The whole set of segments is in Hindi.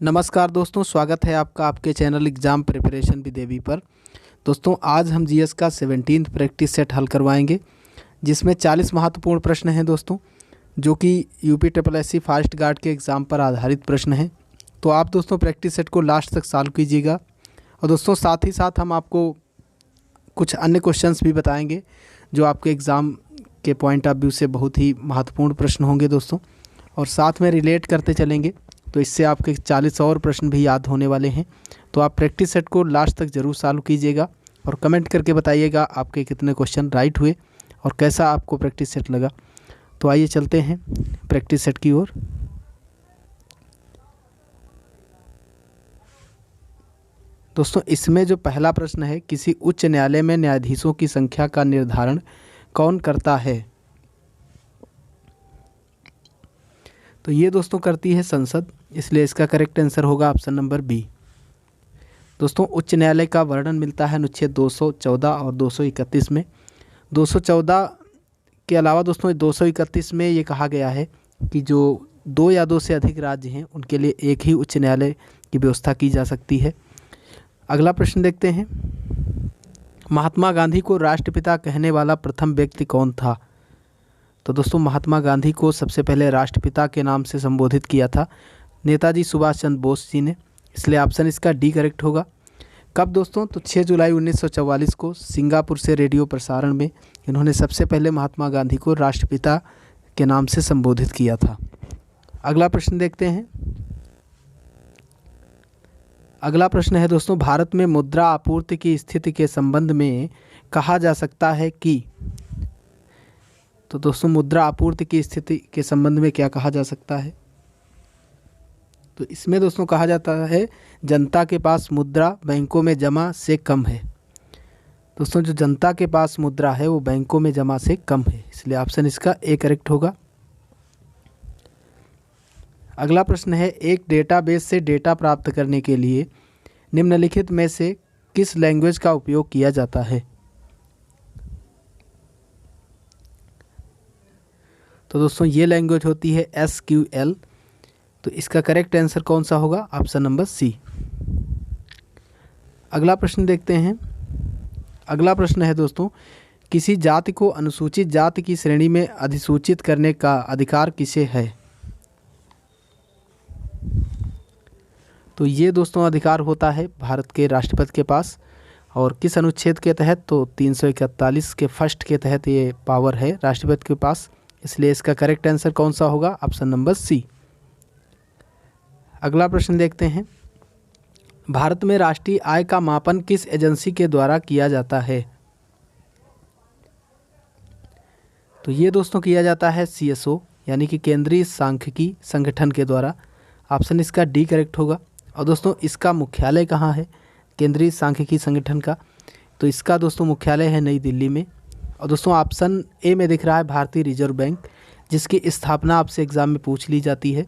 नमस्कार दोस्तों, स्वागत है आपका आपके चैनल एग्ज़ाम प्रिपरेशन विद देवी पर। दोस्तों आज हम जीएस का 17th प्रैक्टिस सेट हल करवाएंगे, जिसमें 40 महत्वपूर्ण प्रश्न हैं दोस्तों, जो कि UP triple SC forest guard के एग्ज़ाम पर आधारित प्रश्न हैं। तो आप दोस्तों प्रैक्टिस सेट को लास्ट तक सॉल्व कीजिएगा। और दोस्तों साथ ही साथ हम आपको कुछ अन्य क्वेश्चंस भी बताएंगे जो आपके एग्ज़ाम के पॉइंट ऑफ व्यू से बहुत ही महत्वपूर्ण प्रश्न होंगे दोस्तों, और साथ में रिलेट करते चलेंगे, तो इससे आपके 40 और प्रश्न भी याद होने वाले हैं। तो आप प्रैक्टिस सेट को लास्ट तक ज़रूर सॉल्व कीजिएगा और कमेंट करके बताइएगा आपके कितने क्वेश्चन राइट हुए और कैसा आपको प्रैक्टिस सेट लगा। तो आइए चलते हैं प्रैक्टिस सेट की ओर। दोस्तों इसमें जो पहला प्रश्न है, किसी उच्च न्यायालय में न्यायाधीशों की संख्या का निर्धारण कौन करता है? तो ये दोस्तों करती है संसद, इसलिए इसका करेक्ट आंसर होगा ऑप्शन नंबर बी। दोस्तों उच्च न्यायालय का वर्णन मिलता है अनुच्छेद 214 और 231 में। 214 के अलावा दोस्तों 231 में ये कहा गया है कि जो 2 या 2 से अधिक राज्य हैं उनके लिए एक ही उच्च न्यायालय की व्यवस्था की जा सकती है। अगला प्रश्न देखते हैं, महात्मा गांधी को राष्ट्रपिता कहने वाला प्रथम व्यक्ति कौन था? तो दोस्तों महात्मा गांधी को सबसे पहले राष्ट्रपिता के नाम से संबोधित किया था नेताजी सुभाष चंद्र बोस जी ने, इसलिए ऑप्शन इसका डी करेक्ट होगा। कब दोस्तों? तो 6 जुलाई 1944 को सिंगापुर से रेडियो प्रसारण में इन्होंने सबसे पहले महात्मा गांधी को राष्ट्रपिता के नाम से संबोधित किया था। अगला प्रश्न देखते हैं। अगला प्रश्न है दोस्तों, भारत में मुद्रा आपूर्ति की स्थिति के संबंध में कहा जा सकता है कि? तो दोस्तों मुद्रा आपूर्ति की स्थिति के संबंध में क्या कहा जा सकता है? तो इसमें दोस्तों कहा जाता है जनता के पास मुद्रा बैंकों में जमा से कम है। दोस्तों जो जनता के पास मुद्रा है वो बैंकों में जमा से कम है, इसलिए ऑप्शन इसका ए करेक्ट होगा। अगला प्रश्न है, एक डेटाबेस से डेटा प्राप्त करने के लिए निम्नलिखित में से किस लैंग्वेज का उपयोग किया जाता है? तो दोस्तों ये लैंग्वेज होती है SQL। तो इसका करेक्ट आंसर कौन सा होगा? Option number C. अगला प्रश्न देखते हैं। अगला प्रश्न है दोस्तों, किसी जाति को अनुसूचित जाति की श्रेणी में अधिसूचित करने का अधिकार किसे है? तो ये दोस्तों अधिकार होता है भारत के राष्ट्रपति के पास, और किस अनुच्छेद के तहत? तो 341 के फर्स्ट के तहत ये पावर है राष्ट्रपति के पास, इसलिए इसका करेक्ट आंसर कौन सा होगा? Option number C. अगला प्रश्न देखते हैं, भारत में राष्ट्रीय आय का मापन किस एजेंसी के द्वारा किया जाता है? तो ये दोस्तों किया जाता है CSO यानी कि केंद्रीय सांख्यिकी संगठन के द्वारा। ऑप्शन इसका डी करेक्ट होगा। और दोस्तों इसका मुख्यालय कहाँ है केंद्रीय सांख्यिकी संगठन का? तो इसका दोस्तों मुख्यालय है नई दिल्ली में। और दोस्तों ऑप्शन ए में दिख रहा है भारतीय रिजर्व बैंक, जिसकी स्थापना आपसे एग्ज़ाम में पूछ ली जाती है।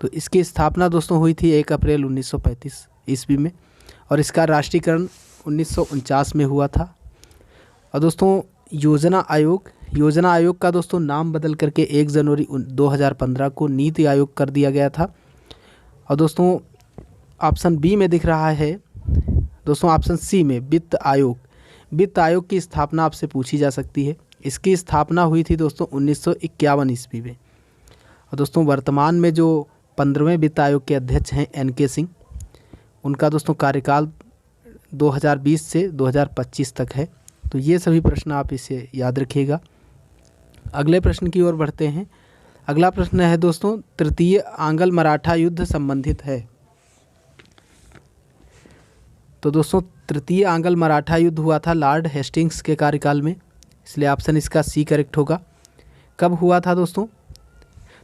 तो इसकी स्थापना दोस्तों हुई थी 1 अप्रैल 1935 ईस्वी में, और इसका राष्ट्रीयकरण 1949 में हुआ था। और दोस्तों योजना आयोग का दोस्तों नाम बदल करके 1 जनवरी 2015 को नीति आयोग कर दिया गया था। और दोस्तों ऑप्शन बी में दिख रहा है दोस्तों, ऑप्शन सी में वित्त आयोग की स्थापना आपसे पूछी जा सकती है। इसकी स्थापना हुई थी दोस्तों 1951 ईस्वी में। और दोस्तों वर्तमान में जो 15वें वित्त आयोग के अध्यक्ष हैं NK सिंह, उनका दोस्तों कार्यकाल 2020 से 2025 तक है। तो ये सभी प्रश्न आप इसे याद रखिएगा। अगले प्रश्न की ओर बढ़ते हैं। अगला प्रश्न है दोस्तों, तृतीय आंग्ल मराठा युद्ध संबंधित है। तो दोस्तों तृतीय आंग्ल मराठा युद्ध हुआ था लॉर्ड हेस्टिंग्स के कार्यकाल में, इसलिए ऑप्शन इसका सी करेक्ट होगा। कब हुआ था दोस्तों?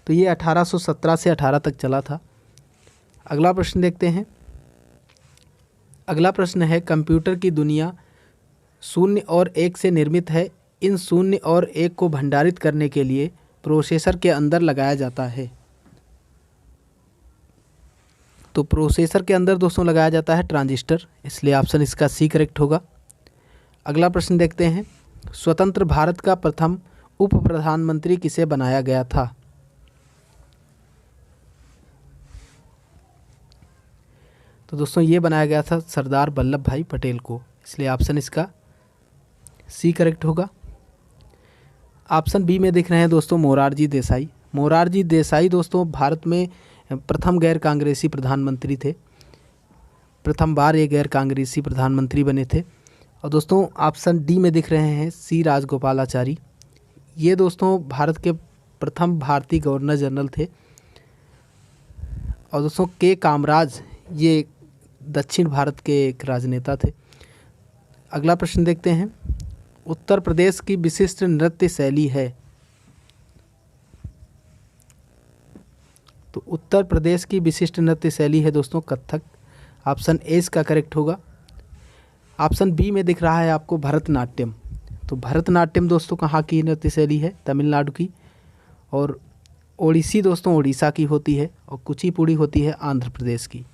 तो ये 1817 से 18 तक चला था। अगला प्रश्न देखते हैं। अगला प्रश्न है, कंप्यूटर की दुनिया 0 और 1 से निर्मित है। इन 0 और 1 को भंडारित करने के लिए प्रोसेसर के अंदर लगाया जाता है। तो प्रोसेसर के अंदर दोस्तों लगाया जाता है ट्रांजिस्टर, इसलिए ऑप्शन इसका सी करेक्ट होगा। अगला प्रश्न देखते हैं, स्वतंत्र भारत का प्रथम उप प्रधानमंत्री किसे बनाया गया था? तो दोस्तों ये बनाया गया था सरदार वल्लभ भाई पटेल को, इसलिए ऑप्शन इसका सी करेक्ट होगा। ऑप्शन बी में दिख रहे हैं दोस्तों मोरारजी देसाई। मोरारजी देसाई दोस्तों भारत में प्रथम गैर कांग्रेसी प्रधानमंत्री थे, प्रथम बार ये गैर कांग्रेसी प्रधानमंत्री बने थे। और दोस्तों ऑप्शन डी में दिख रहे हैं सी राजगोपालाचारी। ये दोस्तों भारत के प्रथम भारतीय गवर्नर जनरल थे। और दोस्तों के कामराज ये दक्षिण भारत के एक राजनेता थे। अगला प्रश्न देखते हैं, उत्तर प्रदेश की विशिष्ट नृत्य शैली है। तो उत्तर प्रदेश की विशिष्ट नृत्य शैली है दोस्तों कथक। ऑप्शन ए इसका करेक्ट होगा। ऑप्शन बी में दिख रहा है आपको भरतनाट्यम। तो भरतनाट्यम दोस्तों कहाँ की नृत्य शैली है? तमिलनाडु की। और ओडिसी दोस्तों उड़ीसा की होती है। और कुचिपुड़ी होती है आंध्र प्रदेश की।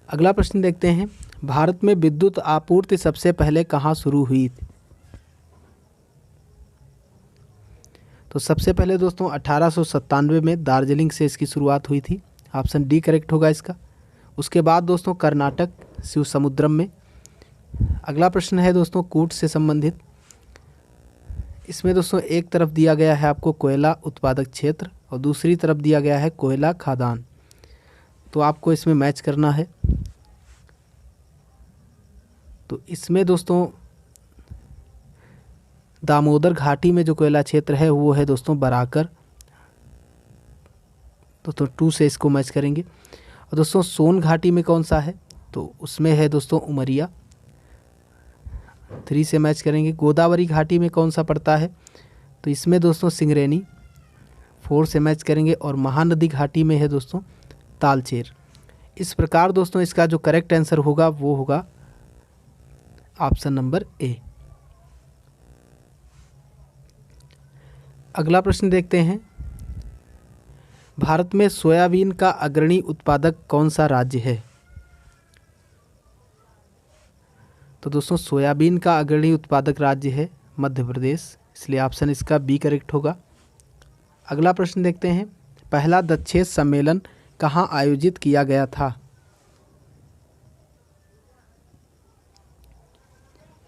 अगला प्रश्न देखते हैं, भारत में विद्युत आपूर्ति सबसे पहले कहाँ शुरू हुई? तो सबसे पहले दोस्तों 1897 में दार्जिलिंग से इसकी शुरुआत हुई थी। ऑप्शन डी करेक्ट होगा इसका। उसके बाद दोस्तों कर्नाटक शिवसमुद्रम में। अगला प्रश्न है दोस्तों कूट से संबंधित। इसमें दोस्तों एक तरफ दिया गया है आपको कोयला उत्पादक क्षेत्र और दूसरी तरफ दिया गया है कोयला खदान। तो आपको इसमें मैच करना है। तो इसमें दोस्तों दामोदर घाटी में जो कोयला क्षेत्र है वो है दोस्तों बराकर। दोस्तों 2 से इसको मैच करेंगे। और दोस्तों सोन घाटी में कौन सा है? तो उसमें है दोस्तों उमरिया। 3 से मैच करेंगे। गोदावरी घाटी में कौन सा पड़ता है? तो इसमें दोस्तों सिंगरेनी। 4 से मैच करेंगे। और महानदी घाटी में है दोस्तों तालचेर। इस प्रकार दोस्तों इसका जो करेक्ट आंसर होगा वो होगा ऑप्शन नंबर ए। अगला प्रश्न देखते हैं, भारत में सोयाबीन का अग्रणी उत्पादक कौन सा राज्य है? तो दोस्तों सोयाबीन का अग्रणी उत्पादक राज्य है मध्य प्रदेश, इसलिए ऑप्शन इसका बी करेक्ट होगा। अगला प्रश्न देखते हैं, पहला दक्षेस सम्मेलन कहाँ आयोजित किया गया था?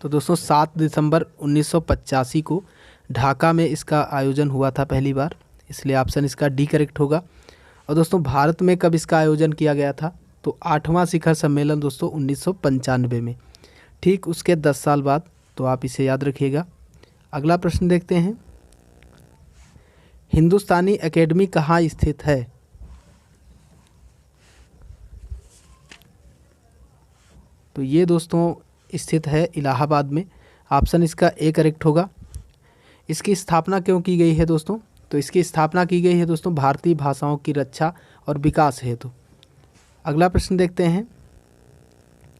तो दोस्तों 7 दिसंबर 1985 को ढाका में इसका आयोजन हुआ था पहली बार, इसलिए ऑप्शन इसका डी करेक्ट होगा। और दोस्तों भारत में कब इसका आयोजन किया गया था? तो 8वां शिखर सम्मेलन दोस्तों 1995 में, ठीक उसके 10 साल बाद। तो आप इसे याद रखिएगा। अगला प्रश्न देखते हैं, हिंदुस्तानी एकेडमी कहाँ स्थित है? तो ये दोस्तों स्थित है इलाहाबाद में। ऑप्शन इसका ए करेक्ट होगा। इसकी स्थापना क्यों की गई है दोस्तों? तो इसकी स्थापना की गई है दोस्तों भारतीय भाषाओं की रक्षा और विकास हेतु। अगला प्रश्न देखते हैं,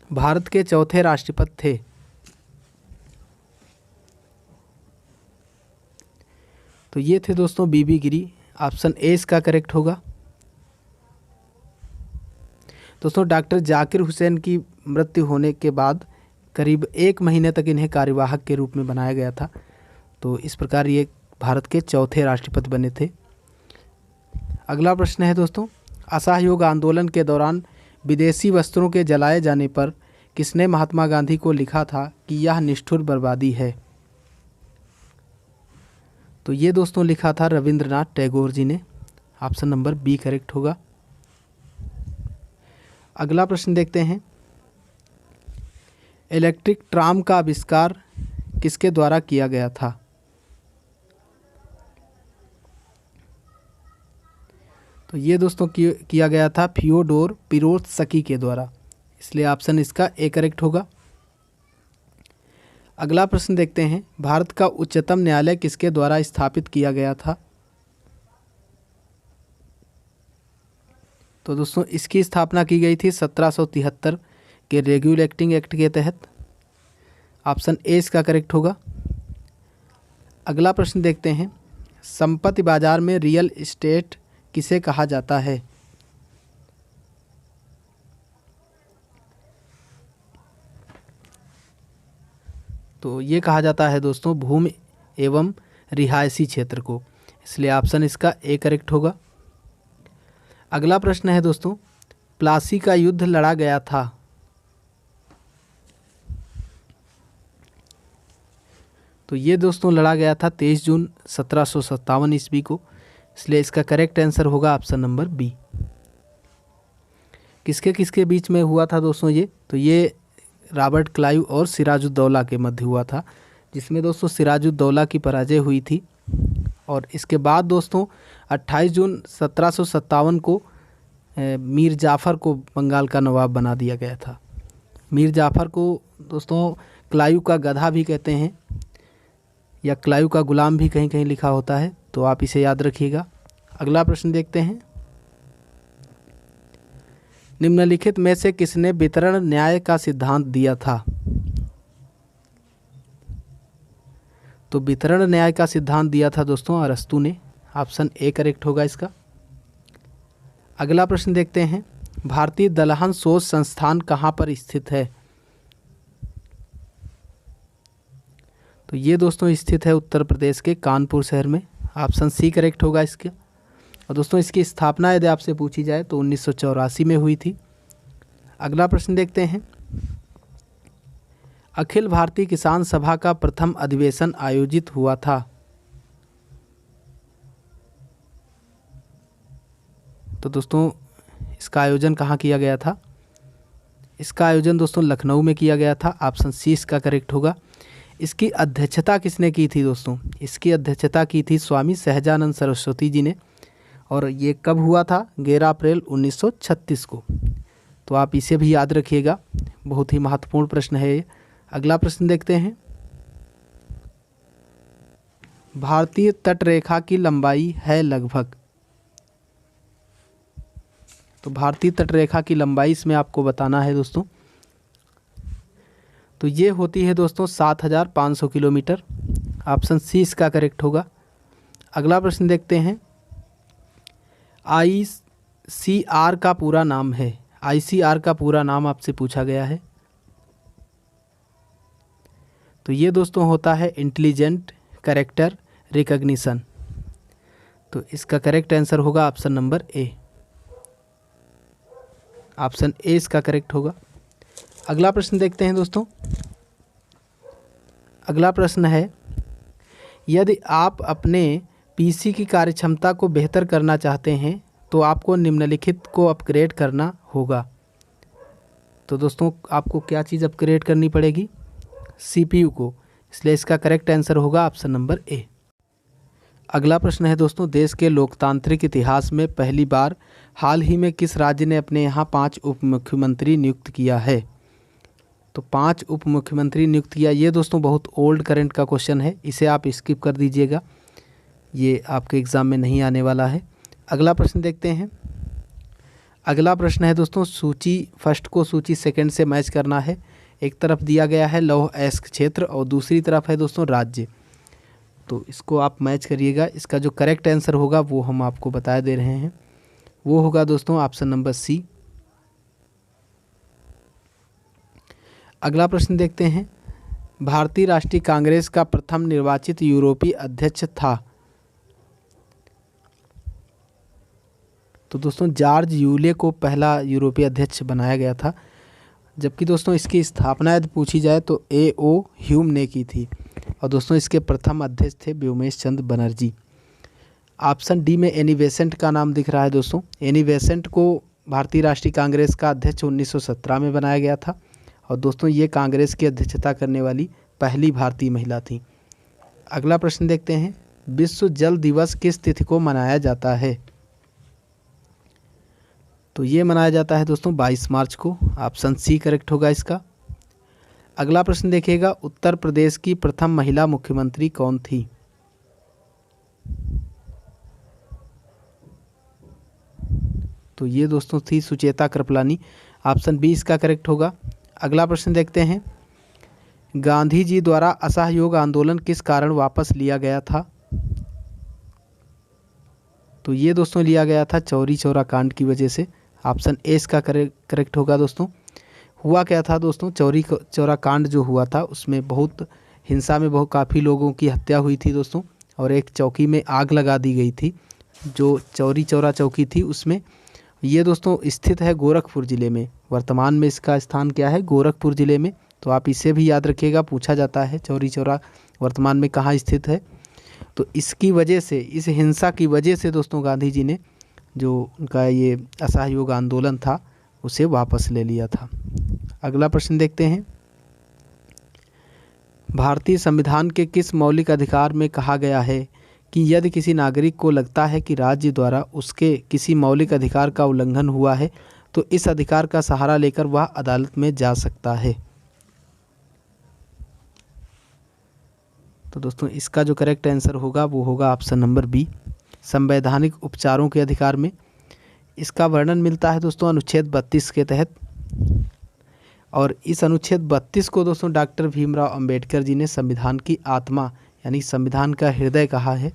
भारत के चौथे राष्ट्रपति थे? तो ये थे दोस्तों बीबी गिरी। ऑप्शन ए इसका करेक्ट होगा। दोस्तों डॉक्टर जाकिर हुसैन की मृत्यु होने के बाद करीब 1 महीने तक इन्हें कार्यवाहक के रूप में बनाया गया था। तो इस प्रकार ये भारत के चौथे राष्ट्रपति बने थे। अगला प्रश्न है दोस्तों, असहयोग आंदोलन के दौरान विदेशी वस्त्रों के जलाए जाने पर किसने महात्मा गांधी को लिखा था कि यह निष्ठुर बर्बादी है? तो ये दोस्तों लिखा था रविंद्रनाथ टैगोर जी ने। ऑप्शन नंबर बी करेक्ट होगा। अगला प्रश्न देखते हैं, इलेक्ट्रिक ट्राम का आविष्कार किसके द्वारा किया गया था? तो ये दोस्तों किया गया था फियोडोर पिरोत्स्की के द्वारा, इसलिए ऑप्शन इसका ए करेक्ट होगा। अगला प्रश्न देखते हैं, भारत का उच्चतम न्यायालय किसके द्वारा स्थापित किया गया था? तो दोस्तों इसकी स्थापना की गई थी 1773 के रेगुलेटिंग एक्ट के तहत। ऑप्शन ए इसका करेक्ट होगा। अगला प्रश्न देखते हैं, संपत्ति बाजार में रियल एस्टेट किसे कहा जाता है? तो ये कहा जाता है दोस्तों भूमि एवं रिहायशी क्षेत्र को, इसलिए ऑप्शन इसका ए करेक्ट होगा। अगला प्रश्न है दोस्तों, प्लासी का युद्ध लड़ा गया था? तो ये दोस्तों लड़ा गया था 23 जून 1757 ईस्वी को, इसलिए इसका करेक्ट आंसर होगा ऑप्शन नंबर बी। किसके किसके बीच में हुआ था दोस्तों ये? तो ये रॉबर्ट क्लाइव और सिराजुद्दौला के मध्य हुआ था, जिसमें दोस्तों सिराजुद्दौला की पराजय हुई थी। और इसके बाद दोस्तों 28 जून 1757 को मीर जाफ़र को बंगाल का नवाब बना दिया गया था। मीर जाफ़र को दोस्तों क्लाइव का गधा भी कहते हैं, या क्लाइव का गुलाम भी कहीं कहीं लिखा होता है, तो आप इसे याद रखिएगा। अगला प्रश्न देखते हैं। निम्नलिखित में से किसने वितरण न्याय का सिद्धांत दिया था? तो वितरण न्याय का सिद्धांत दिया था दोस्तों अरस्तू ने। ऑप्शन ए करेक्ट होगा इसका। अगला प्रश्न देखते हैं। भारतीय दलहन शोध संस्थान कहाँ पर स्थित है? तो ये दोस्तों स्थित है उत्तर प्रदेश के कानपुर शहर में। ऑप्शन सी करेक्ट होगा इसका। और दोस्तों इसकी स्थापना यदि आपसे पूछी जाए तो 1984 में हुई थी। अगला प्रश्न देखते हैं। अखिल भारतीय किसान सभा का प्रथम अधिवेशन आयोजित हुआ था? तो दोस्तों इसका आयोजन कहाँ किया गया था? इसका आयोजन दोस्तों लखनऊ में किया गया था। ऑप्शन सी इसका करेक्ट होगा। इसकी अध्यक्षता किसने की थी दोस्तों? इसकी अध्यक्षता की थी स्वामी सहजानंद सरस्वती जी ने। और ये कब हुआ था? 11 अप्रैल 1936 को। तो आप इसे भी याद रखिएगा, बहुत ही महत्वपूर्ण प्रश्न है ये। अगला प्रश्न देखते हैं। भारतीय तटरेखा की लंबाई है लगभग? तो भारतीय तटरेखा की लंबाई इसमें आपको बताना है दोस्तों। तो ये होती है दोस्तों 7500 किलोमीटर। ऑप्शन सी इसका करेक्ट होगा। अगला प्रश्न देखते हैं। ICR का पूरा नाम है? ICR का पूरा नाम आपसे पूछा गया है। तो ये दोस्तों होता है इंटेलिजेंट कैरेक्टर रिकग्निशन। तो इसका करेक्ट आंसर होगा option number A. Option A इसका करेक्ट होगा। अगला प्रश्न देखते हैं दोस्तों। अगला प्रश्न है। यदि आप अपने PC की कार्यक्षमता को बेहतर करना चाहते हैं तो आपको निम्नलिखित को अपग्रेड करना होगा। तो दोस्तों आपको क्या चीज़ अपग्रेड करनी पड़ेगी? CPU को। इसलिए इसका करेक्ट आंसर होगा ऑप्शन नंबर ए। अगला प्रश्न है दोस्तों। देश के लोकतांत्रिक इतिहास में पहली बार हाल ही में किस राज्य ने अपने यहाँ 5 उप मुख्यमंत्री नियुक्त किया है? तो 5 उप मुख्यमंत्री नियुक्त किया। ये दोस्तों बहुत ओल्ड करंट का क्वेश्चन है, इसे आप स्किप कर दीजिएगा, ये आपके एग्ज़ाम में नहीं आने वाला है। अगला प्रश्न देखते हैं। अगला प्रश्न है दोस्तों। सूची फर्स्ट को सूची सेकंड से मैच करना है। एक तरफ दिया गया है लौह अयस्क क्षेत्र और दूसरी तरफ है दोस्तों राज्य। तो इसको आप मैच करिएगा। इसका जो करेक्ट आंसर होगा वो हम आपको बता दे रहे हैं, वो होगा दोस्तों ऑप्शन नंबर सी। अगला प्रश्न देखते हैं। भारतीय राष्ट्रीय कांग्रेस का प्रथम निर्वाचित यूरोपीय अध्यक्ष था? तो दोस्तों जॉर्ज यूले को पहला यूरोपीय अध्यक्ष बनाया गया था, जबकि दोस्तों इसकी स्थापना यदि पूछी जाए तो A.O. ह्यूम ने की थी। और दोस्तों इसके प्रथम अध्यक्ष थे व्योमेश चंद्र बनर्जी। ऑप्शन डी में एनी बेसेंट का नाम दिख रहा है दोस्तों। एनी बेसेंट को भारतीय राष्ट्रीय कांग्रेस का अध्यक्ष 1917 में बनाया गया था। और दोस्तों ये कांग्रेस की अध्यक्षता करने वाली पहली भारतीय महिला थी। अगला प्रश्न देखते हैं। विश्व जल दिवस किस तिथि को मनाया जाता है? तो ये मनाया जाता है दोस्तों 22 मार्च को। ऑप्शन सी करेक्ट होगा इसका। अगला प्रश्न देखिएगा। उत्तर प्रदेश की प्रथम महिला मुख्यमंत्री कौन थी? तो ये दोस्तों थी सुचेता कृपलानी। ऑप्शन बी इसका करेक्ट होगा। अगला प्रश्न देखते हैं। गांधी जी द्वारा असहयोग आंदोलन किस कारण वापस लिया गया था? तो ये दोस्तों लिया गया था चौरी चौरा कांड की वजह से। ऑप्शन ए इसका करेक्ट होगा दोस्तों। हुआ क्या था दोस्तों? चौरी चौरा कांड जो हुआ था उसमें बहुत हिंसा में बहुत काफ़ी लोगों की हत्या हुई थी दोस्तों, और एक चौकी में आग लगा दी गई थी जो चौरी चौरा चौकी थी उसमें। ये दोस्तों स्थित है गोरखपुर ज़िले में। वर्तमान में इसका स्थान क्या है? गोरखपुर ज़िले में। तो आप इसे भी याद रखिएगा, पूछा जाता है चौरी चौरा वर्तमान में कहाँ स्थित है। तो इसकी वजह से, इस हिंसा की वजह से दोस्तों गांधी जी ने जो उनका ये असहयोग आंदोलन था उसे वापस ले लिया था। अगला प्रश्न देखते हैं। भारतीय संविधान के किस मौलिक अधिकार में कहा गया है कि यदि किसी नागरिक को लगता है कि राज्य द्वारा उसके किसी मौलिक अधिकार का उल्लंघन हुआ है तो इस अधिकार का सहारा लेकर वह अदालत में जा सकता है? तो दोस्तों इसका जो करेक्ट आंसर होगा वो होगा ऑप्शन नंबर बी, संवैधानिक उपचारों के अधिकार में। इसका वर्णन मिलता है दोस्तों अनुच्छेद 32 के तहत, और इस अनुच्छेद 32 को दोस्तों डॉक्टर भीमराव अंबेडकर जी ने संविधान की आत्मा यानी संविधान का हृदय कहा है।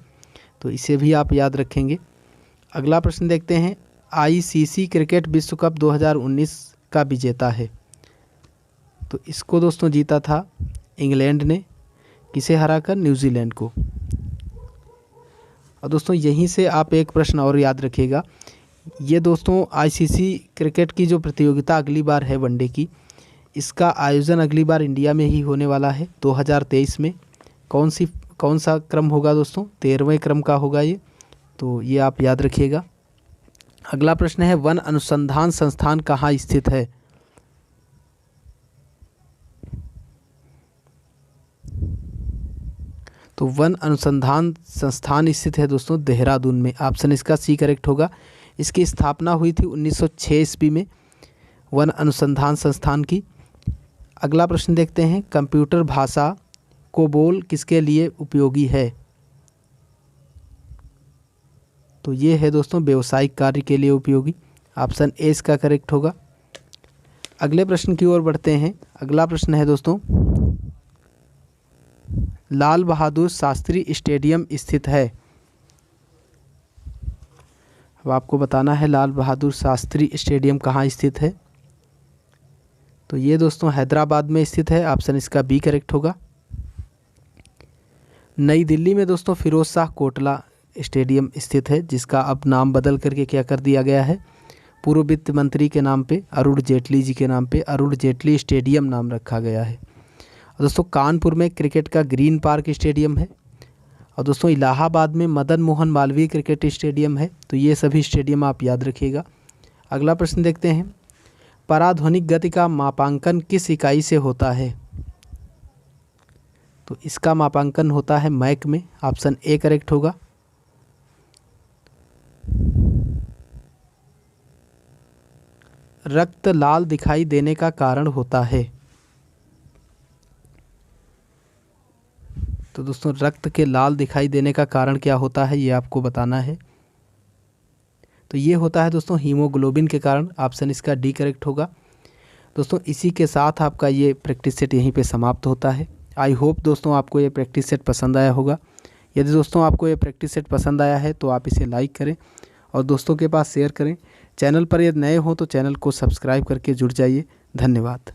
तो इसे भी आप याद रखेंगे। अगला प्रश्न देखते हैं। आईसीसी क्रिकेट विश्व कप 2019 का विजेता है। तो इसको दोस्तों जीता था इंग्लैंड ने, किसे हराकर? न्यूजीलैंड को। और दोस्तों यहीं से आप एक प्रश्न और याद रखिएगा। ये दोस्तों आईसीसी क्रिकेट की जो प्रतियोगिता अगली बार है वनडे की, इसका आयोजन अगली बार इंडिया में ही होने वाला है 2023 में। कौन सा क्रम होगा दोस्तों? 13वें क्रम का होगा ये। तो ये आप याद रखिएगा। अगला प्रश्न है, वन अनुसंधान संस्थान कहाँ स्थित है? तो वन अनुसंधान संस्थान स्थित है दोस्तों देहरादून में। ऑप्शन इसका सी करेक्ट होगा। इसकी स्थापना हुई थी 1906 ईस्वी में वन अनुसंधान संस्थान की। अगला प्रश्न देखते हैं। कंप्यूटर भाषा कोबोल किसके लिए उपयोगी है? तो ये है दोस्तों व्यावसायिक कार्य के लिए उपयोगी। ऑप्शन ए इसका करेक्ट होगा। अगले प्रश्न की ओर बढ़ते हैं। अगला प्रश्न है दोस्तों, लाल बहादुर शास्त्री स्टेडियम स्थित है। अब आपको बताना है लाल बहादुर शास्त्री स्टेडियम कहाँ स्थित है। तो ये दोस्तों हैदराबाद में स्थित है। ऑप्शन इसका बी करेक्ट होगा। नई दिल्ली में दोस्तों फिरोज शाह कोटला स्टेडियम स्थित है, जिसका अब नाम बदल करके क्या कर दिया गया है? पूर्व वित्त मंत्री के नाम पे, अरुण जेटली जी के नाम पे अरुण जेटली स्टेडियम नाम रखा गया है। और दोस्तों कानपुर में क्रिकेट का ग्रीन पार्क स्टेडियम है। और दोस्तों इलाहाबाद में मदन मोहन मालवीय क्रिकेट स्टेडियम है। तो ये सभी स्टेडियम आप याद रखिएगा। अगला प्रश्न देखते हैं। पराध्वनिक गति का मापांकन किस इकाई से होता है? तो इसका मापांकन होता है मैक में। ऑप्शन ए करेक्ट होगा। रक्त लाल दिखाई देने का कारण होता है। तो दोस्तों रक्त के लाल दिखाई देने का कारण क्या होता है, ये आपको बताना है। तो ये होता है दोस्तों हीमोग्लोबिन के कारण। ऑप्शन इसका डी करेक्ट होगा। दोस्तों इसी के साथ आपका ये प्रैक्टिस सेट यहीं पे समाप्त होता है। आई होप दोस्तों आपको ये प्रैक्टिस सेट पसंद आया होगा। यदि दोस्तों आपको ये प्रैक्टिस सेट पसंद आया है तो आप इसे लाइक करें और दोस्तों के पास शेयर करें। चैनल पर यदि नए हो तो चैनल को सब्सक्राइब करके जुड़ जाइए। धन्यवाद।